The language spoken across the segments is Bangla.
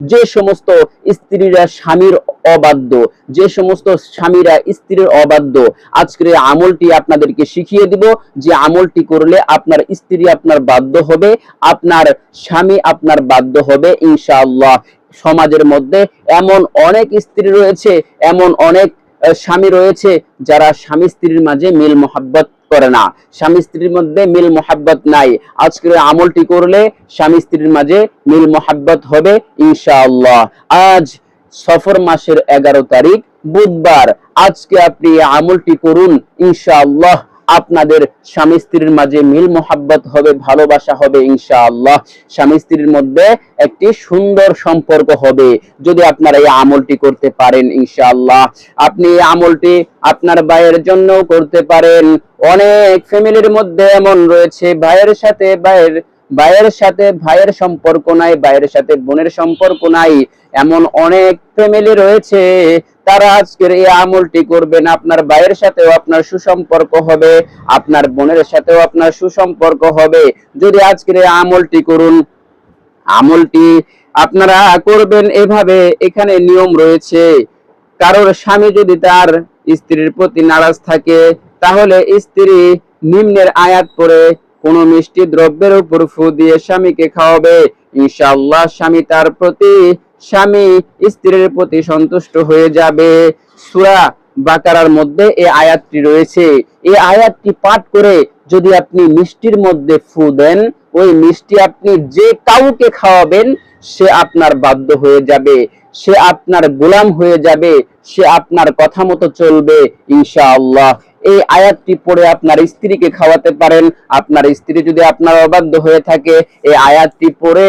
যে সমস্ত স্ত্রীরা স্বামীর অবাধ্য, যে সমস্ত স্বামীরা স্ত্রীর অবাধ্য, আজকের এই আমলটি আপনাদেরকে শিখিয়ে দিব, যে আমলটি করলে আপনার স্ত্রী আপনার বাধ্য হবে, আপনার স্বামী আপনার বাধ্য হবে ইনশাআল্লাহ। সমাজের মধ্যে এমন অনেক স্ত্রী রয়েছে, এমন অনেক স্বামী রয়েছে যারা স্বামী স্ত্রীর মাঝে মিল মোহাব্বত করে না, স্বামী স্ত্রীর মধ্যে মিল মোহাব্বত নাই। আজকের আমলটি করলে স্বামী স্ত্রীর মাঝে মিল মোহাব্বত হবে ইনশাআল্লাহ। আজ সফর মাসের 11 তারিখ বুধবার, আজকে আপনি এই আমলটি করুন, ইনশাআল্লাহ আপনাদের স্বামী স্ত্রীর মাঝে মিল মোহাব্বত হবে, ভালোবাসা হবে ইনশাআল্লাহ। স্বামী স্ত্রীর মধ্যে একটি সুন্দর সম্পর্ক হবে যদি আপনারা এই আমলটি করতে পারেন ইনশাআল্লাহ। আপনি এই আমলটি আপনার ভাইয়ের জন্য করতে পারেন। অনেক ফ্যামিলির মধ্যে এমন রয়েছে ভাইয়ের সাথে ভাইয়ের সম্পর্ক নাই, ভাইয়ের সাথে বোনের সম্পর্ক নাই, এমন অনেক ফ্যামিলি রয়েছে। তারা আজকের এই আমলটি করবেন, আপনার ভাইয়ের সাথেও আপনার সুসম্পর্ক হবে, আপনার বোনের সাথেও আপনার সুসম্পর্ক হবে যদি আজকের এই আমলটি করুন। আমলটি আপনারা করবেন এভাবে, এখানে নিয়ম রয়েছে। কারোর স্বামী যদি তার স্ত্রীর প্রতি নারাজ থাকে, তাহলে স্ত্রী নিম্নের আয়াত পড়ে কোন মিষ্টি দ্রব্যের উপর ফু দিয়ে স্বামীকে খাওয়াবে, ইনশাআল্লাহ স্বামী স্ত্রীর প্রতি সন্তুষ্ট হয়ে যাবে। সূরা বাকারার মধ্যে এই আয়াতটি রয়েছে। এই আয়াতটি পাঠ করে যদি আপনি মিষ্টির মধ্যে ফু দেন, ওই মিষ্টি আপনি যে কাউকে খাওয়াবেন সে আপনার বাধ্য হয়ে যাবে, সে আপনার গোলাম হয়ে যাবে, সে আপনার কথা মতো চলবে ইনশাআল্লাহ। এই আয়াতটি পড়ে আপনার স্ত্রীকে খাওয়াতে পারেন। আপনার স্ত্রী যদি আপনার অবাধ্য হয়ে থাকে, এই আয়াতটি পড়ে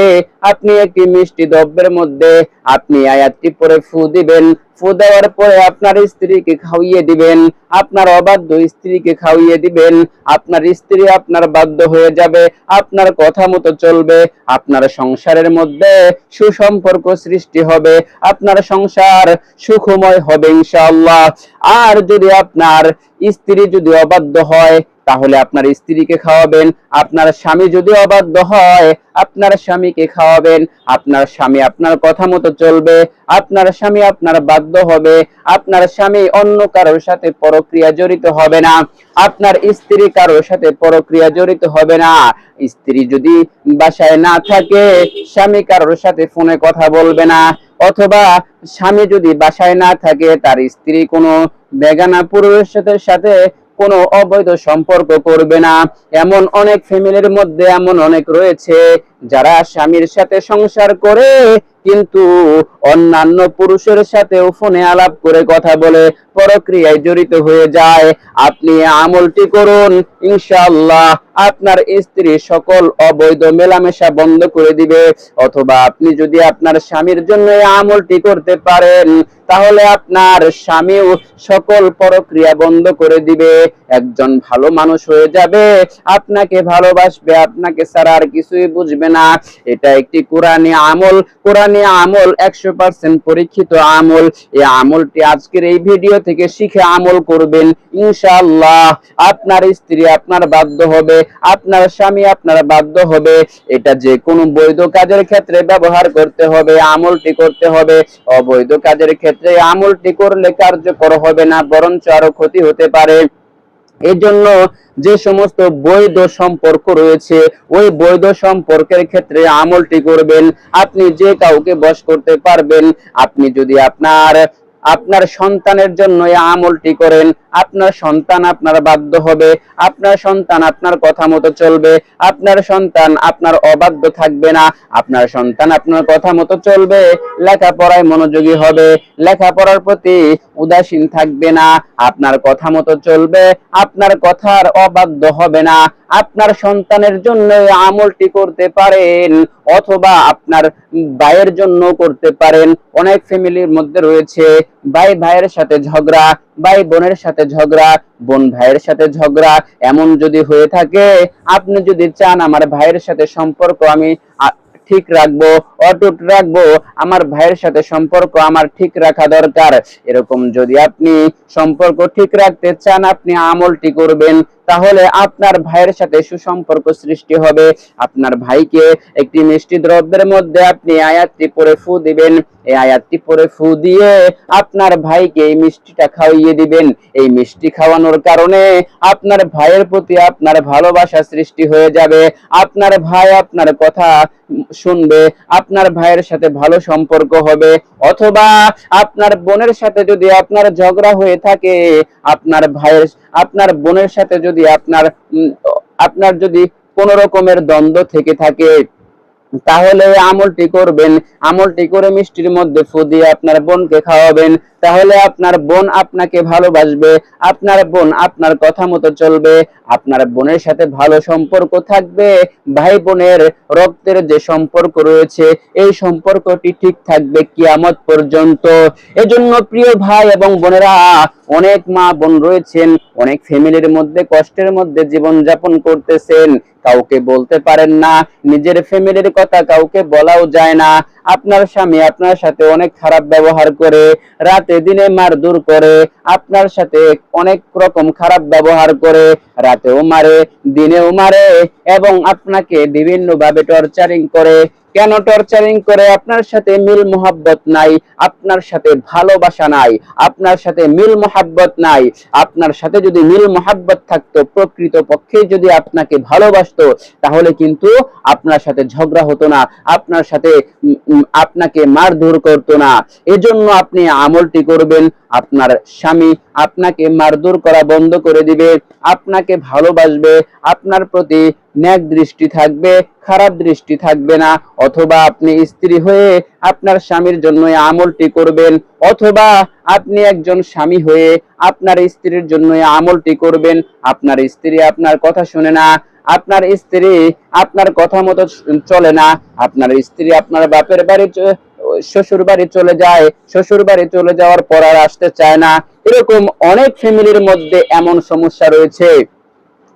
আপনি একটি মিষ্টি দ্রব্যের মধ্যে আপনি আয়াতটি পড়ে ফু দিবেন। ফু দেওয়ার পরে আপনার স্ত্রীকে খাওয়িয়ে দিবেন, আপনার অবাধ্য স্ত্রীকে খাওয়িয়ে দিবেন। আপনার স্ত্রী আপনার বাধ্য হয়ে যাবে, আপনার কথা মতো চলবে, আপনার সংসারের মধ্যে সুসম্পর্ক সৃষ্টি হবে, আপনার সংসার সুখময় হবে ইনশাআল্লাহ। আর যদি আপনার স্ত্রী যদি অবাধ্য হয়, তাহলে আপনার স্ত্রীকে খাওয়াবেন। আপনার স্বামী যদি অবাধ্য হয়, আপনার স্বামীকে খাওয়াবেন। আপনার স্বামী আপনার কথা মতো চলবে, আপনার স্বামী আপনার বাধ্য হবে, আপনার স্বামী অন্য কারোর সাথে পরক্রিয়া জড়িত হবে না, আপনার স্ত্রী কারোর সাথে পরক্রিয়া জড়িত হবে না। স্ত্রী যদি বাসায় না থাকে, স্বামী কারোর সাথে ফোনে কথা বলবে না, অথবা স্বামী যদি বাসায় না থাকে, তার স্ত্রী কোনো বেগানা পুরুষের সাথে কোনো অবৈধ সম্পর্ক করবে না। এমন অনেক ফ্যামিলির মধ্যে এমন অনেক রয়েছে যারা স্বামীর সাথে সংসার করে কিন্তু অন্যান্য পুরুষের সাথেও ফোনে আলাপ করে কথা বলে পরক্রিয়ায় জড়িত হয়ে যায়। আপনি আমলটি করুন, ইনশাআল্লাহ আপনার স্ত্রী সকল অবৈধ মেলামেশা বন্ধ করে দিবে। অথবা আপনি যদি আপনার স্বামীর জন্য এই আমলটি করতে পারেন, তাহলে আপনার স্বামীও সকল পরক্রিয়া বন্ধ করে দিবে, একজন ভালো মানুষ হয়ে যাবে, আপনাকে ভালোবাসবে, আপনাকে ছাড়া আর কিছুই বুঝবে না। এটা একটি কোরআনী আমল, কোরআনী আমল 100% পরীক্ষিত আমল। এই আমলটি আজকের এই ভিডিও থেকে শিখে আমল করবেন, ইনশাআল্লাহ আপনার স্ত্রী আপনার বাধ্য হবে, আপনার স্বামী আপনার বাধ্য হবে। এটা যে কোনো বৈধ কাজের ক্ষেত্রে ব্যবহার করতে হবে, আমলটি করতে হবে। অবৈধ কাজের ক্ষেত্রে আমলটি করলে কার্যকর হবে না, বরঞ্চ আরো ক্ষতি হতে পারে। এজন্য যে সমস্ত বৈধ সম্পর্ক রয়েছে, ওই বৈধ সম্পর্কের ক্ষেত্রে আমলটি করবেন। আপনি যে কাউকে বশ করতে পারবেন। আপনি যদি আপনার সন্তানের জন্য এই আমলটি করেন, আপনার সন্তান আপনার বাধ্য হবে, আপনার সন্তান আপনার কথা মতো চলবে, আপনার সন্তান আপনার অবাধ্য থাকবে না, আপনার সন্তান আপনার কথা মতো চলবে, লেখাপড়ায় মনোযোগী হবে, লেখাপড়ার প্রতি উদাসীন থাকবে না, আপনার কথা মতো চলবে, আপনার কথার অবাধ্য হবে না। আপনার সন্তানের জন্য আমলটি করতে পারেন, অথবা আপনার ভাইয়ের জন্য করতে পারেন। অনেক ফ্যামিলির মধ্যে রয়েছে ভাই ভাইয়ের সাথে ঝগড়া, ভাই বোনের সাথে ঝগড়া, বোন ভাইয়ের সাথে ঝগড়া। এমন যদি হয়ে থাকে, আপনি যদি চান আমার ভাইয়ের সাথে সম্পর্ক আমি ঠিক রাখবো, অটুট রাখবো, আমার ভাইয়ের সাথে সম্পর্ক আমার ঠিক রাখা দরকার, এরকম যদি আপনি সম্পর্ক ঠিক রাখতে চান, আপনি আমলটি করবেন। তাহলে আপনার ভাইয়ের সাথে সুসম্পর্ক সৃষ্টি হবে। আপনার ভাইকে একটি মিষ্টি দ্রব্যের মধ্যে আপনি আয়াতটি পড়ে ফু দিবেন। এই আয়াতটি পড়ে ফু দিয়ে আপনার ভাইকে এই মিষ্টিটা খাওয়িয়ে দিবেন। এই মিষ্টি খাওয়ানোর কারণে আপনার ভাইয়ের প্রতি আপনার ভালোবাসা সৃষ্টি হয়ে যাবে। আপনার ভাই আপনার কথা শুনবে, আপনার ভাইয়ের সাথে ভালো সম্পর্ক হবে। অথবা আপনার বোনের সাথে যদি আপনার ঝগড়া হয়ে থাকে, আপনার বোনের সাথে যদি আপনার যদি কোনো রকমের দ্বন্দ্ব থেকে থাকে, তাহলে আমলটি করবেন। আমলটি করে মিষ্টির মধ্যে ফু দিয়ে আপনার বোনকে খাওয়াবেন। তাহলে আপনার বোন আপনাকে ভালোবাসবে, আপনার বোন আপনার কথা মতো চলবে, আপনার বোনের সাথে ভালো সম্পর্ক থাকবে। ভাই বোনের রক্তের যে সম্পর্ক রয়েছে, এই সম্পর্কটি ঠিক থাকবে কিয়ামত পর্যন্ত। এজন্য প্রিয় ভাই এবং বোনেরা, অনেক মা বোন রয়েছেন, অনেক ফ্যামিলির মধ্যে কষ্টের মধ্যে জীবন যাপন করতেছেন, কাউকে বলতে পারেন না, নিজের ফ্যামিলির কথা কাউকে বলাও যায় না। আপনার স্বামী আপনার সাথে অনেক খারাপ ব্যবহার করে, রাতে দিনে মারধর করে, আপনার সাথে অনেক রকম খারাপ ব্যবহার করে, রাতেও মারে, দিনেও মারে, এবং আপনাকে বিভিন্ন ভাবে টর্চারিং করে। কেন টর্চারিং করে? আপনার সাথে মিল মোহাব্বত নাই, আপনার সাথে ভালোবাসা নাই, আপনার সাথে মিল মোহাব্বত নাই। আপনার সাথে যদি মিল মোহাব্বত থাকতো, প্রকৃত পক্ষে যদি আপনাকে ভালোবাসতো, তাহলে কিন্তু আপনার সাথে ঝগড়া হতো না, আপনার সাথে আপনাকে মারধর করতো না। এজন্য আপনি আমলটি করবেন, আপনার স্বামী আপনাকে মারধর করা বন্ধ করে দিবে, আপনাকে ভালোবাসবে, আপনার প্রতি ন্যাক দৃষ্টি থাকবে, খারাপ দৃষ্টি থাকবে না। অথবা আপনি স্ত্রী হয়ে আপনার স্বামীর জন্য আমলটি করবেন, অথবা আপনি একজন স্বামী হয়ে আপনার স্ত্রীর জন্য আমলটি করবেন। আপনার স্ত্রী আপনার কথা শুনে না, আপনার স্ত্রী আপনার কথা মতো চলে না, আপনার স্ত্রী আপনার বাপের বাড়ি শ্বশুর বাড়ি চলে যায়, শ্বশুর বাড়ি চলে যাওয়ার পর আর আসতে চায় না। এরকম অনেক ফ্যামিলির মধ্যে এমন সমস্যা রয়েছে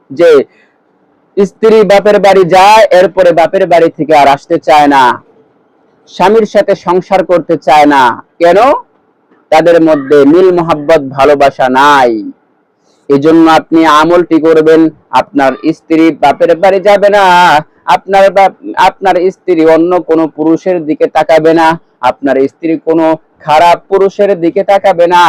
যে স্ত্রী বাপের বাড়ি যায়, এরপরে বাপের বাড়ি থেকে আর আসতে চায় না, স্বামীর সাথে সংসার করতে চায় না। কেন? তাদের মধ্যে মিল মোহাব্বত ভালোবাসা নাই। এজন্য আপনি আমলটি করবেন, আপনার স্ত্রী বাপের বাড়ি যাবে না, আপনার স্ত্রী অন্য কোনো পুরুষের দিকে তাকাবে না, আপনার স্ত্রী কোনো খারাপ পুরুষের দিকে তাকাবে না,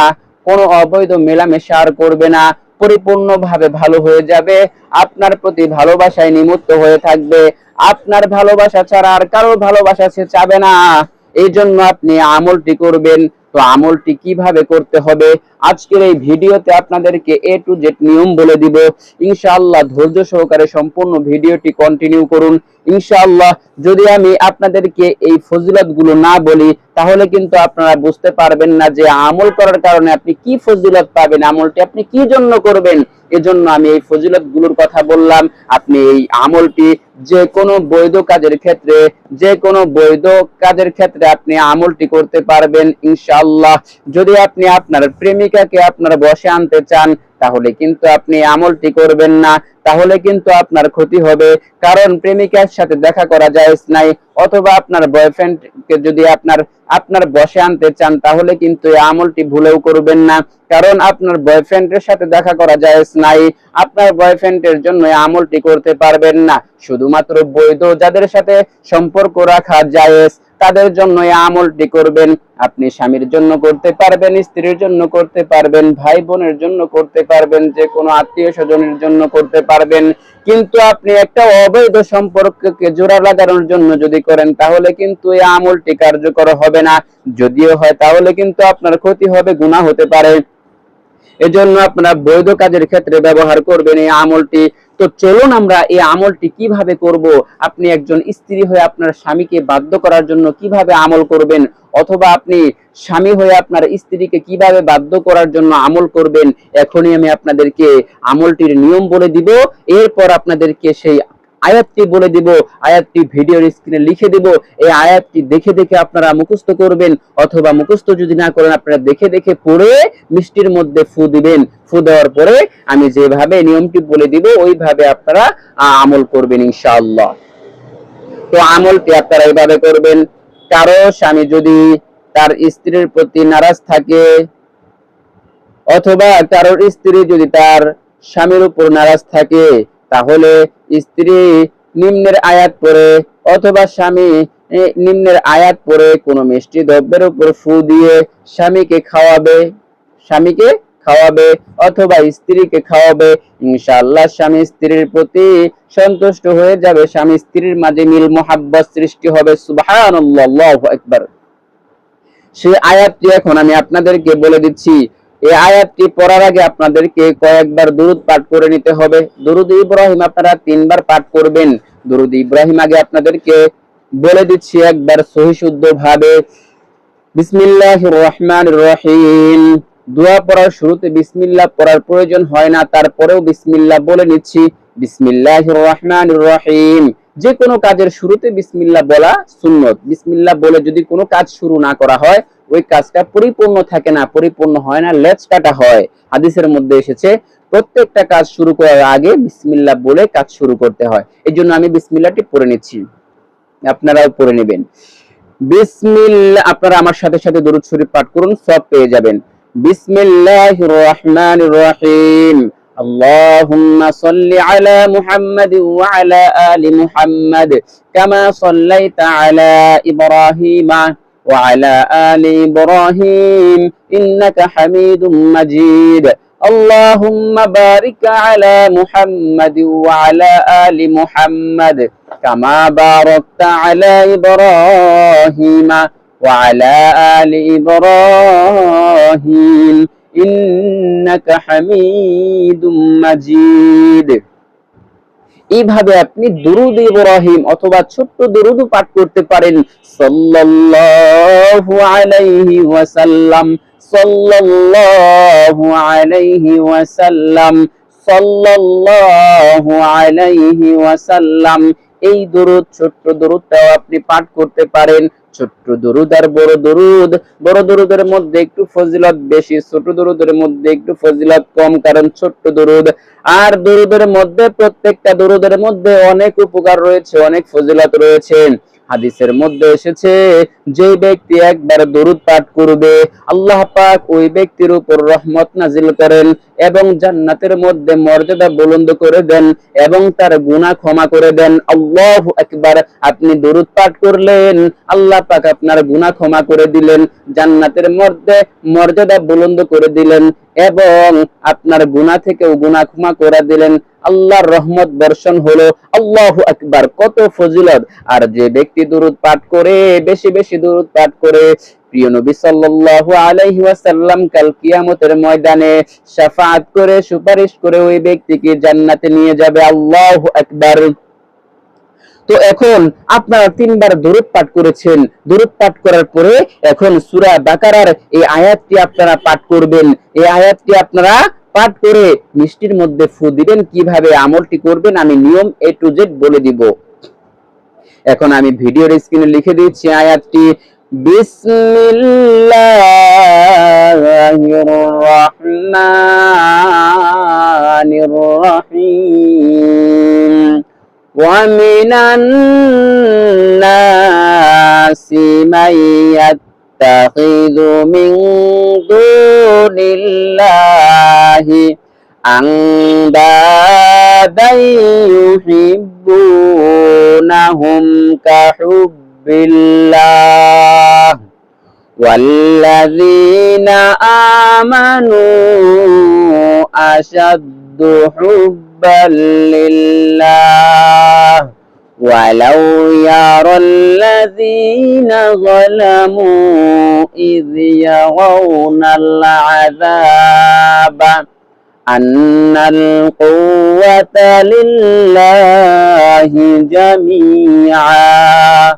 কোনো অবৈধ মেলামেশা আর করবে না, পরিপূর্ণভাবে ভালো হয়ে যাবে, আপনার প্রতি ভালোবাসায় নিমত্ত হয়ে থাকবে, আপনার ভালোবাসা ছাড়া আর কারো ভালোবাসা সে চাবে না। এই জন্য আপনি আমলটি করবেন। তো আমলটি কিভাবে করতে হবে আজকের এই ভিডিওতে আপনাদেরকে A to Z নিয়ম বলে দিব। ইনশাআল্লাহ ধৈর্য সহকারে সম্পূর্ণ ভিডিওটি কন্টিনিউ করুন। ইনশাআল্লাহ যদি আমি আপনাদেরকে এই ফজিলতগুলো না বলি, তাহলে কিন্তু আপনারা বুঝতে পারবেন না যে আমল করার কারণে আপনি কি ফজিলত পাবেন, আমলটি আপনি কি জন্য করবেন। এজন্য আমি এই ফজিলতগুলোর কথা বললাম। আপনি এই আমলটি যে কোনো বৈধ কাজের ক্ষেত্রে আপনি আমলটি করতে পারবেন ইনশাআল্লাহ। যদি আপনি আপনার প্রেমিকাকে আপনার বশে আনতে চান, তাহলে কিন্তু আপনি আমলটি করবেন না, তাহলে কিন্তু আপনার ক্ষতি হবে। কারণ প্রেমিকার সাথে দেখা করা জায়েজ নাই, অথবা আপনার বয়ফ্রেন্ডকে যদি আপনার বশে আনতে চান, তাহলে কিন্তু এই আমলটি ভুলেও করবেন না। কারণ আপনার বয়ফ্রেন্ডের সাথে দেখা করা জায়েজ নাই, আপনার বয়ফ্রেন্ডের জন্য এই আমলটি করতে পারবেন না। শুধুমাত্র বৈধ যাদের সাথে সম্পর্ক রাখা জায়েজ, তাদের জন্য এই আমলটি করবেন। আপনি স্বামীর জন্য করতে পারবেন, স্ত্রীর জন্য করতে পারবেন, ভাই বোনের জন্য করতে পারবেন, যে কোনো আত্মীয় স্বজনের জন্য করতে পারবেন। কিন্তু আপনি একটা অবৈধ সম্পর্ককে জোড়া লাগানোর জন্য যদি করেন, তাহলে কিন্তু এই আমলটি কার্যকর হবে না। যদিও হয় তাহলে কিন্তু আপনার ক্ষতি হবে, গুনাহ হতে পারে। এজন্য আপনারা বৈধ কাজের ক্ষেত্রে ব্যবহার করবেন এই আমলটি। তো চলুন আমরা এই আমলটি কিভাবে করব, আপনি একজন স্ত্রী হয়ে আপনার স্বামীকে বাধ্য করার জন্য কিভাবে আমল করবেন, অথবা আপনি স্বামী হয়ে আপনার স্ত্রীকে কিভাবে বাধ্য করার জন্য আমল করবেন, এখনই আমি আপনাদেরকে আমলটির নিয়ম বলে দিব। এরপর আপনাদেরকে সেই আয়াতটি বলে দিব, আয়াতটি ভিডিওর স্ক্রিনে লিখে দিব। এই আয়াতটি দেখে দেখে আপনারা মুখস্থ করবেন, অথবা মুখস্থ যদি না করেন আপনারা দেখে দেখে পড়ে মিষ্টির মধ্যে ফু দিবেন। ফু দেওয়ার পরে আমি যেভাবে নিয়মটি বলে দিব, ওইভাবে আপনারা আমল করবেন ইনশাআল্লাহ। তো আমলটি আপনারা এইভাবে করবেন। কারো স্বামী যদি তার স্ত্রীর প্রতি নারাজ থাকে, অথবা কারোর স্ত্রী যদি তার স্বামীর উপর নারাজ থাকে, তাহলে স্ত্রী নিম্নের আয়াত পড়ে অথবা স্বামী নিম্নের আয়াত পড়ে কোনো মিষ্টি দ্রব্যের উপর ফু দিয়ে স্বামীকে খাওয়াবে অথবা স্ত্রীকে খাওয়াবে। ইনশাআল্লাহ স্বামী স্ত্রীর প্রতি সন্তুষ্ট হয়ে যাবে, স্বামী স্ত্রীর মাঝে মিল মোহাব্বত সৃষ্টি হবে। সুবহানাল্লাহ, আল্লাহু আকবার। সেই আয়াতটি এখন আমি আপনাদেরকে বলে দিচ্ছি। এই আয়াতটি পড়ার আগে আপনাদেরকে কয়েকবার দুরূদ পাঠ করে নিতে হবে। দুরূদ ইব্রাহিম আপনারা 3 বার পাঠ করবেন। দুরূদ ইব্রাহিম আগে আপনাদেরকে বলে দিচ্ছি একবার সহি শুদ্ধ ভাবে। বিসমিল্লাহির রহমানির রহিম। দোয়া পড়ার শুরুতে বিসমিল্লাহ পড়ার প্রয়োজন হয় না, তারপরেও বিসমিল্লাহ বলে নিচ্ছি। বিসমিল্লাহির রহমানির রহিম। যে কোনো কাজের শুরুতে বিসমিল্লাহ বলা সুন্নত। বিসমিল্লাহ বলে যদি কোনো কাজ শুরু না করা হয়, ওই কাজটা পরিপূর্ণ থাকে না, পরিপূর্ণ হয় না, লেজ কাটা হয়। হাদিসের মধ্যে এসেছে প্রত্যেকটা কাজ শুরু করার আগে বিসমিল্লাহ বলে কাজ শুরু করতে হয়। এই জন্য আমি বিসমিল্লাহটি পড়ে নিচ্ছি, আপনারাও পড়ে নেবেন। বিসমিল্লাহ, আপনারা আমার সাথে সাথে দরুদ শরীফ পাঠ করুন, সব পেয়ে যাবেন। বিসমিল্লাহির রহমানির রহিম। আল্লাহুম্মা সাল্লি আলা মুহাম্মাদ ওয়া আলা আলি মুহাম্মাদ কামা সাল্লাইতা আলা ইব্রাহিম ওয়া আলা আলি ইব্রাহিম ইন্নাকা হামিদুম মাজিদ। আল্লাহুম্মা বারিক আলা মুহাম্মাদ ওয়া আলা আলি মুহাম্মাদ কামা বারাকতা আলা ইব্রাহিম وعلى آل إبراهيم إنك حميد مجيد। এইভাবে আপনি দুরুদ ইব্রাহিম অথবা ছোট্ট দুরুদ পাঠ করতে পারেন। সাল্লাল্লাহু আলাইহি ওয়াসাল্লাম, সাল্লাল্লাহু আলাইহি ওয়াসাল্লাম, সাল্লাল্লাহু আলাইহি ওয়াসাল্লাম। এই দুরুদ, ছোট্ট দুরুদটাও আপনি পাঠ করতে পারেন। ছোট্ট দুরুদ আর বড় দুরুদ, বড় দুরুদের মধ্যে একটু ফজিলত বেশি, ছোট দুরুদের মধ্যে একটু ফজিলত কম, কারণ ছোট্ট দুরুদ আর দুরুদের মধ্যে প্রত্যেকটা দুরুদের মধ্যে অনেক উপকার রয়েছে, অনেক ফজিলত রয়েছে। হাদিসের মধ্যে এসেছে যে ব্যক্তি একবার দরুদ পাঠ করবে আল্লাহ পাক ওই ব্যক্তির উপর রহমত নাজিল করেন এবং জান্নাতের মধ্যে মর্যাদা বুলন্দ করে দেন এবং তার গুনাহ ক্ষমা করে দেন। আল্লাহু আকবার। আপনি দরুদ পাঠ করলেন, আল্লাহ পাক আপনার গুনাহ ক্ষমা করে দিলেন, জান্নাতের মধ্যে মর্যাদা বুলন্দ করে দিলেন এবং আপনার গুনাহ থেকেও গুনাহ ক্ষমা করে দিলেন। আল্লাহর রহমত বর্ষণ হলো। আল্লাহু আকবার, কত ফজিলত। আর যে ব্যক্তি দুরূদ পাঠ করে, বেশি বেশি দুরূদ পাঠ করে, প্রিয় নবী সাল্লাল্লাহু আলাইহি ওয়াসাল্লাম কাল কিয়ামতের ময়দানে শাফাআত করে, সুপারিশ করে ওই ব্যক্তিকে জান্নাতে নিয়ে যাবে। আল্লাহু আকবার। তো এখন আপনারা 3 বার দরুদ পাঠ করেছেন। দরুদ পাঠ করার পরে এখন সূরা বাকারার এই আয়াতটি আপনারা পাঠ করবেন। এই আয়াতটি আপনারা পাঠ করে মিষ্টির মধ্যে ফু দিবেন। কিভাবে আমলটি করবেন আমি নিয়ম A to Z বলে দিব। এখন আমি ভিডিওর স্ক্রিনে লিখে দিচ্ছি আয়াতটি। বিসমিল্লাহির রহমানির রহিম। ومن الناس من يتخذ من دون الله أندادا يحبونهم كحب الله والذين آمنوا أشد حبا لله ولو يرى الذين ظلموا إذ يرون العذاب أن القوة لله جميعا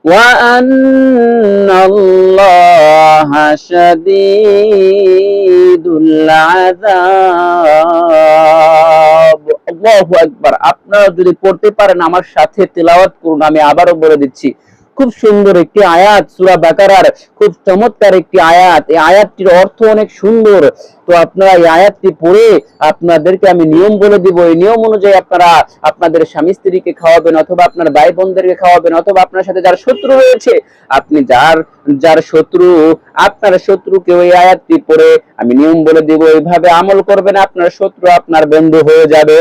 وأن الله شديد العذاب। আল্লাহু আকবার। আপনারা যদি পড়তে পারেন আমার সাথে তেলাওয়াত করুন। আমি আবারও বলে দিচ্ছি, খুব সুন্দর একটি আয়াত, সূরা বাকারার খুব চমৎকার একটি আয়াত। এই আয়াতটির অর্থ অনেক সুন্দর। তো আপনারা এই আয়াতটি পড়ে আপনাদেরকে আমি নিয়ম বলে দিব। এই নিয়ম অনুযায়ী আপনারা আপনাদের স্বামী স্ত্রীকে খাওয়াবেন, অথবা আপনার ভাই বোনদেরকে খাওয়াবেন, অথবা আপনার সাথে যার শত্রু রয়েছে, আপনি যার শত্রু, আপনার শত্রুকে ওই আয়াতটি পড়ে আমি নিয়ম বলে দিব, এইভাবে আমল করবেন, আপনার শত্রু আপনার বন্ধু হয়ে যাবে।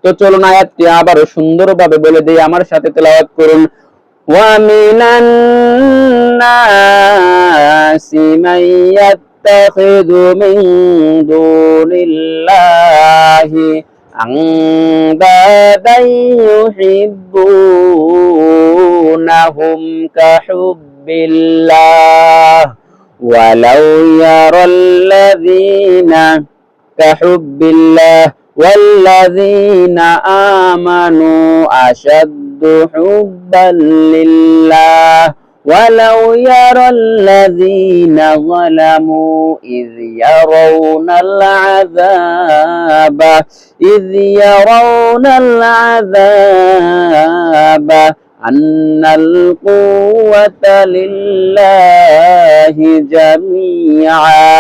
তো চলুন আয়াতটি আবারও সুন্দরভাবে বলে দেই, আমার সাথে তেলাওয়াত করুন। وَمِنَ النَّاسِ مَن يَتَّخِذُ مِن دُونِ اللَّهِ أَندَادًا يُحِبُّونَهُمْ كَحُبِّ اللَّهِ وَلَوْ يَرَى الَّذِينَ كحب الله والذين آمنوا أشد حبا لله ولو يرى الذين ظلموا إذ يرون العذاب أن القوة لله جميعا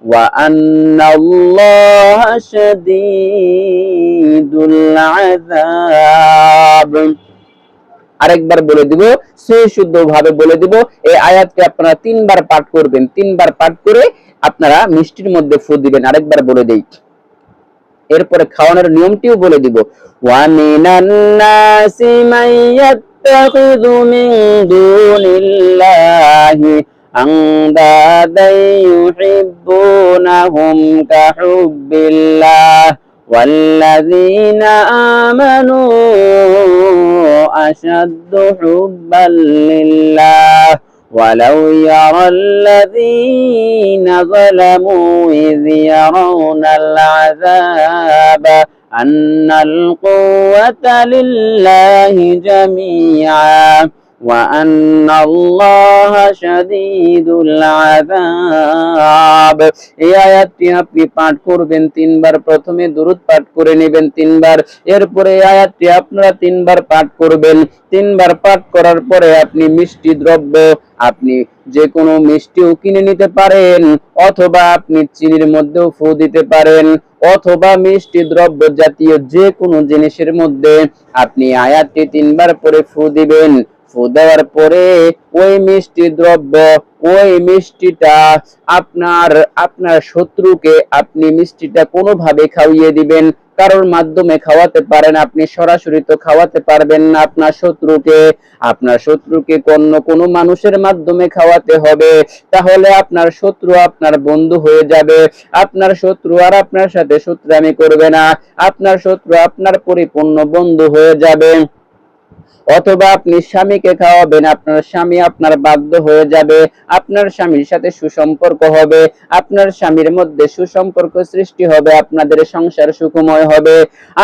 وأن الله شديد العذاب। আরেকবার বলে দিব, সেই শুদ্ধ ভাবে বলে দিব। এই আয়াতটি আপনারা 3 বার পাঠ করবেন। 3 বার পাঠ করে আপনারা মিষ্টির মধ্যে ফু দিবেন। আরেকবার বলে দেই, এরপরে খাওয়ানোর নিয়মটিও বলে দিব। ওয়া মিনান নাসি মান ইয়াত্তাখিযু মিন দুনিল্লাহি أندادا يحبونهم كحب الله والذين آمنوا أشد حبا لله ولو يرى الذين ظلموا إذ يرون العذاب أن القوة لله جميعا وأن الله شديد العذاب। এই আয়াতটি আপনি পাঠ করবেন 3 বার। প্রথমে দুরূদ পাঠ করে নেবেন 3 বার, এরপরে এই আয়াতটি আপনারা 3 বার পাঠ করবেন। 3 বার পাঠ করার পরে আপনি মিষ্টি দ্রব্য, আপনি যে কোনো মিষ্টিও কিনে নিতে পারেন, অথবা আপনি চিনির মধ্যেও ফু দিতে পারেন, অথবা মিষ্টি দ্রব্য জাতীয় যে কোনো জিনিসের মধ্যে আপনি আয়াতটি 3 বার পরে ফু দিবেন। ফু দেওয়ার পরে ওই মিষ্টি দ্রব্য, ওই মিষ্টিটা আপনার শত্রুকে আপনি মিষ্টিটা কোনোভাবে খাওয়িয়ে দিবেন। কারোর মাধ্যমে খাওয়াতে পারেন, আপনি সরাসরি তো খাওয়াতে পারবেন না আপনার শত্রুকে কোনো মানুষের মাধ্যমে খাওয়াতে হবে। তাহলে আপনার শত্রু আপনার বন্ধু হয়ে যাবে। আপনার শত্রু আর আপনার সাথে শত্রুতামি করবে না, আপনার শত্রু আপনার পরিপূর্ণ বন্ধু হয়ে যাবে। অথবা আপনি স্বামীকে খাওয়াবেন, আপনার স্বামী আপনার বাধ্য হয়ে যাবে, আপনার স্বামীর সাথে সুসম্পর্ক হবে, আপনার স্বামীর মধ্যে সুসম্পর্ক সৃষ্টি হবে, আপনাদের সংসার সুখময় হবে।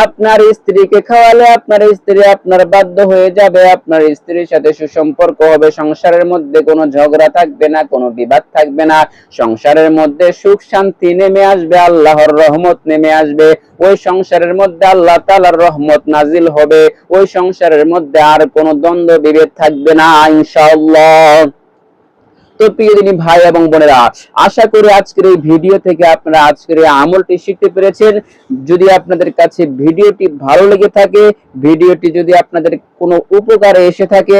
আপনার স্ত্রীকে খাওয়ালে আপনার স্ত্রী আপনার বাধ্য হয়ে যাবে, আপনার স্ত্রীর সাথে সুসম্পর্ক হবে, সংসারের মধ্যে কোনো ঝগড়া থাকবে না, কোনো বিবাদ থাকবে না, সংসারের মধ্যে সুখ শান্তি নেমে আসবে, আল্লাহর রহমত নেমে আসবে, ওই সংসারের মধ্যে আল্লাহ তাআলার রহমত নাজিল হবে, ওই সংসারের মধ্যে আর কোনো দ্বন্দ্ব বিভেদ থাকবে না ইনশাআল্লাহ। তো প্রিয় দিনী ভাই এবং বোনেরা, আশা করি আজকের এই ভিডিও থেকে আপনারা আজকের এই আমলটি শিখতে পেরেছেন। যদি আপনাদের কাছে ভিডিওটি ভালো লেগে থাকে, ভিডিওটি যদি আপনাদের কোনো উপকারে এসে থাকে,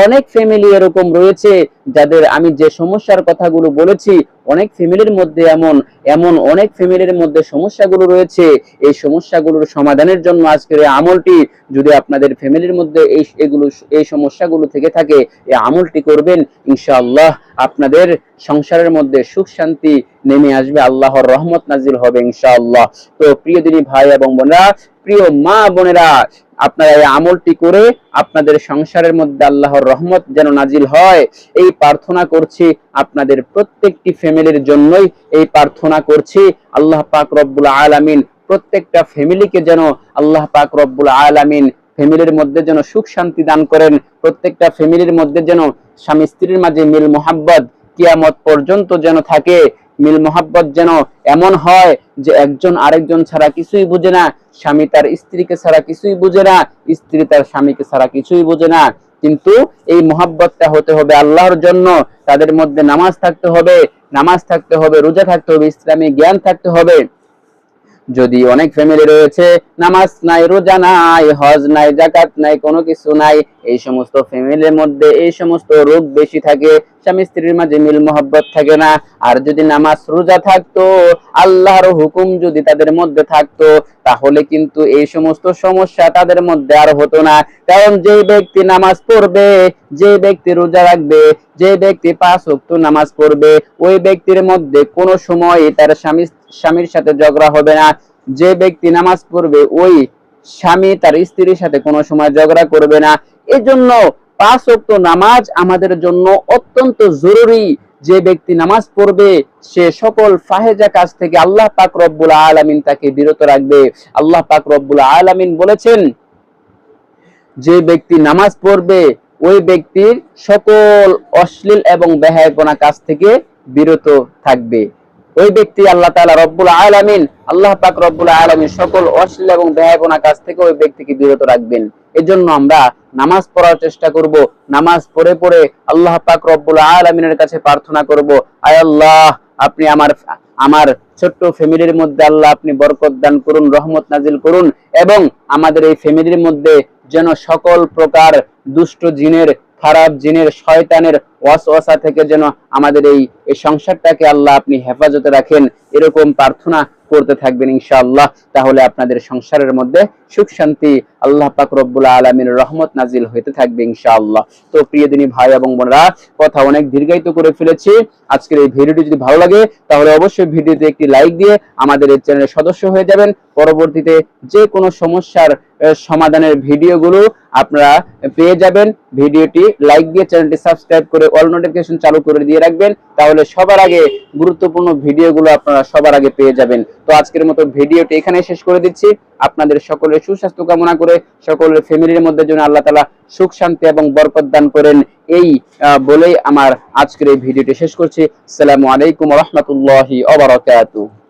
অনেক ফ্যামিলি এরকম রয়েছে যাদের আমি যে সমস্যার কথাগুলো বলেছি, অনেক ফ্যামিলির মধ্যে এমন অনেক ফ্যামিলির মধ্যে সমস্যাগুলো রয়েছে। এই সমস্যাগুলোর সমাধানের জন্য আজকের এই আমলটি, যদি আপনাদের ফ্যামিলির মধ্যে এই সমস্যাগুলো থেকে থাকে, এই আমলটি করবেন, ইনশাআল্লাহ আপনাদের সংসারের মধ্যে সুখ শান্তি নেমে আসবে, আল্লাহর রহমত নাজিল হবে ইনশাআল্লাহ। তো প্রিয় দিনী ভাই এবং বোনেরা, প্রিয় মা বোনেরা, আপনারা এই আমলটি করে আপনাদের সংসারের মধ্যে আল্লাহর রহমত যেন নাজিল হয়, এই প্রার্থনা করছি। আপনাদের প্রত্যেকটি ফ্যামিলির জন্যই এই প্রার্থনা করছি। আল্লাহ পাক রব্বুল আলামিন প্রত্যেকটা ফ্যামিলিকে যেন আল্লাহ পাক রব্বুল আলামিন ফ্যামিলির মধ্যে যেন সুখ শান্তি দান করেন। প্রত্যেকটা ফ্যামিলির মধ্যে যেন স্বামী স্ত্রীর মাঝে মিল মোহাব্বত কিয়ামত পর্যন্ত যেন থাকে। মিল মোহাব্বত যেন এমন হয় যে একজন আরেকজন ছাড়া কিছুই বুঝে না, স্বামী তার স্ত্রীকে ছাড়া কিছুই বুঝে না, স্ত্রী তার স্বামীকে ছাড়া কিছুই বুঝে না। কিন্তু এই মহব্বতটা হতে হবে আল্লাহর জন্য। তাদের মধ্যে নামাজ থাকতে হবে, রোজা থাকতে হবে, ইসলামী জ্ঞান থাকতে হবে। যদি অনেক ফ্যামিলি রয়েছে নামাজ নাই, রোজা নাই, হজ নাই, যাকাত নাই, কোনো কিছু নাই, এই সমস্ত ফ্যামিলির মধ্যে এই সমস্ত রোগ বেশি থাকে, স্বামী স্ত্রীর মাঝে মিল মহব্বত থাকে না। আর যদি নামাজ রোজা থাকতো, আল্লাহর হুকুম যদি তাদের মধ্যে থাকতো, তাহলে কিন্তু এই সমস্ত সমস্যা তাদের মধ্যে আর হতো না। কারণ যে ব্যক্তি নামাজ পড়বে, যে ব্যক্তি রোজা রাখবে, যে ব্যক্তি 5 ওয়াক্ত নামাজ পড়বে, ওই ব্যক্তির মধ্যে কোনো সময় তার স্বামীর সাথে ঝগড়া হবে না। যে ব্যক্তি নামাজ পড়বে, ওই স্বামী তার স্ত্রীর সাথে কোনো সময় ঝগড়া করবে না। এজন্য 5 ওয়াক্ত নামাজ আমাদের জন্য অত্যন্ত জরুরি। যে ব্যক্তি নামাজ পড়বে, সে সকল ফাহেজা কাজ থেকে আল্লাহ পাক রব্বুল আলামিন তাকে বিরত রাখবে। আল্লাহ পাক রব্বুল আলামিন বলেছেন, যে ব্যক্তি নামাজ পড়বে, ওই ব্যক্তির সকল অশ্লীল এবং বেহায়াপনা কাজ থেকে বিরত থাকবে। ওই ব্যক্তি আল্লাহ তাআলা রব্বুল আলামিন, আল্লাহ পাক রব্বুল আলামিন সকল অশ্লীল এবং বেহায়াপনা কাজ থেকে ওই ব্যক্তিকে বিরত রাখবেন। এজন্য আমরা নামাজ পড়ার চেষ্টা করব। নামাজ পড়ে পড়ে আল্লাহ পাক রব্বুল আলামিনের কাছে প্রার্থনা করব, আয় আল্লাহ, আপনি আমার ছোট্ট ফ্যামিলির মধ্যে আল্লাহ আপনি বরকত দান করুন, রহমত নাজিল করুন, এবং আমাদের এই ফ্যামিলির মধ্যে যেন সকল প্রকার দুষ্ট জিনের, খারাপ জিনের, শয়তানের ওয়াসওয়াসা থেকে যেন আমাদের এই সংসারটাকে আল্লাহ আপনি হেফাজতে রাখেন। এরকম প্রার্থনা করতে থাকবেন ইনশাআল্লাহ। তাহলে আপনাদের সংসারের মধ্যে সুখ শান্তি, আল্লাহ পাক রব্বুল আলামিনের রহমত নাজিল হতে থাকবে ইনশাআল্লাহ। তো প্রিয় দিনী ভাই এবং বোনেরা, কথা অনেক দীর্ঘায়িত করে ফেলেছি। আজকের এই ভিডিওটি যদি ভালো লাগে, তাহলে অবশ্যই ভিডিওতে একটি লাইক দিয়ে আমাদের এই চ্যানেলের সদস্য হয়ে যাবেন। পরবর্তীতে যে কোনো সমস্যার সমাধানের ভিডিওগুলো আপনারা পেয়ে যাবেন। ভিডিওটি লাইক দিয়ে চ্যানেলটি সাবস্ক্রাইব করে অল নোটিফিকেশন চালু করে দিয়ে রাখবেন, তাহলে সবার আগে গুরুত্বপূর্ণ ভিডিওগুলো আপনারা সবার আগে পেয়ে যাবেন। তো আজকের মতো ভিডিওটি এখানে শেষ করে দিচ্ছি। আপনাদের সকলের সুস্বাস্থ্য কামনা করে, সকলের ফ্যামিলির মধ্যে যেন আল্লাহ তাআলা সুখ শান্তি এবং বরকত দান করেন, এই বলেই আমার আজকের এই ভিডিওটি শেষ করছি। আসসালামু আলাইকুম ওয়া রাহমাতুল্লাহি ওয়া বারাকাতুহু।